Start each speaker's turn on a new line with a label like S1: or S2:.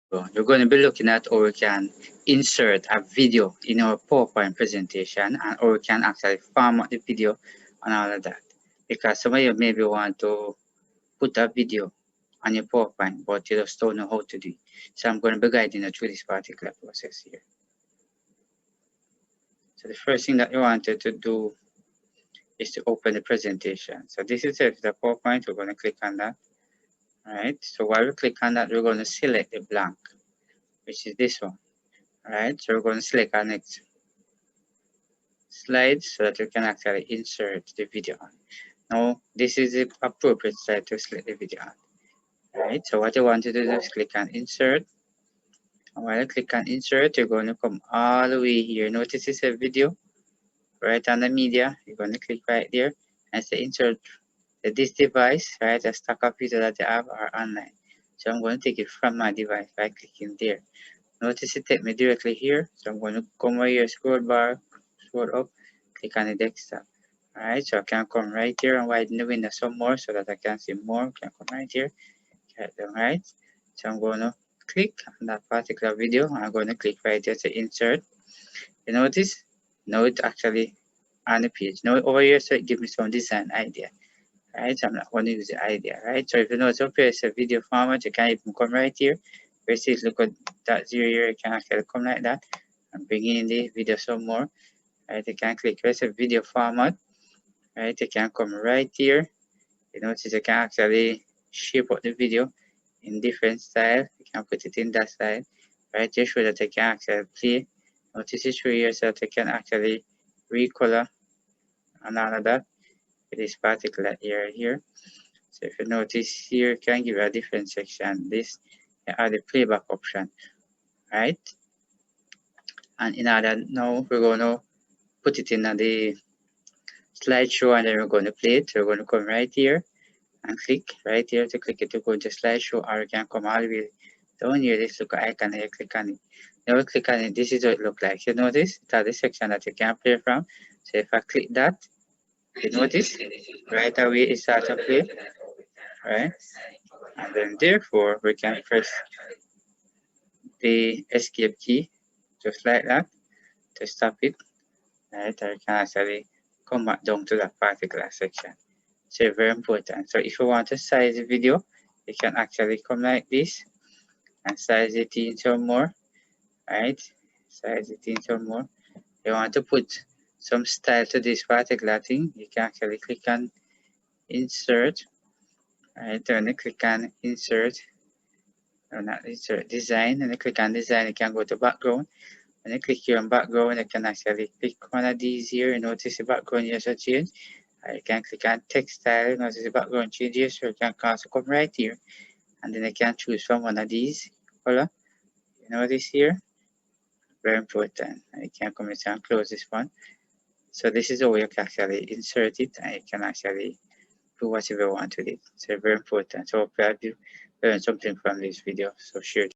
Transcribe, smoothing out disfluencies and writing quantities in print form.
S1: So you're going to be looking at how we can insert a video in our PowerPoint presentation and how we can actually format the video and all of that. Because some of you maybe want to put a video on your PowerPoint, but you just don't know how to do it. So I'm going to be guiding you through this particular process here. So the first thing that you wanted to do is to open the presentation. So this is the PowerPoint. We're going to click on that. All right. So while we click on that, we're going to select the blank, which is this one. All right. So we're going to select our next slide so that you can actually insert the video on. Now, this is the appropriate slide to select the video on. All right. So what you want to do is click on insert. And while you click on insert, you're going to come all the way here. Notice it's a video right on the media. You're going to click right there and say insert this device, right? A stock of video that you have are online. So I'm going to take it from my device by clicking there. Notice it take me directly here. So I'm going to come over here, scroll bar, scroll up, click on the desktop. Alright, so I can come right here and widen the window some more so that I can see more. I can come right here, get them right. So I'm going to click on that particular video. I'm going to click right here to insert. You notice? Now it's actually on the page. Now over here, so it gives me some design idea. Right, so I'm not going to use the idea, right? So if you notice up here, it's a video format, you can even come right here. Where it says look at that 0 here, you can actually come like that and bring in the video some more. Right, you can click where it's a video format, right? You can come right here. You notice you can actually shape up the video in different style. You can put it in that style, right? To show that you can actually play. Notice it show here so that you can actually recolor and all of that. This particular area here. So if you notice here, you can give a different section. This are the playback option, right? And in order now, we're going to put it in the slideshow and then we're going to play it. So we're going to come right here and click right here to click it to go to slideshow, or you can come all the way down here. This look icon here, click on it. Now we click on it. This is what it looks like. You notice that's the section that you can play from. So if I click that, you notice right away it starts to play, right? And then therefore we can press the escape key just like that to stop it, right? Or you can actually come back down to that particular section. So very important. So if you want to size the video, you can actually come like this and size it in some more, right? Size it in some more. You want to put some style to this particular thing, you can actually click on insert, right? Then you click on insert, or not insert, design, and you click on design, you can go to background. When you click here on background, you can actually pick one of these here. You notice the background here has change. You can click on text style, you notice the background changes, so you can also come right here and then you can choose from one of these color. You notice here, very important. And you can come and close this one. So this is the way you can actually insert it and you can actually do whatever you want with it. So very important. So I hope you learned something from this video. So share it.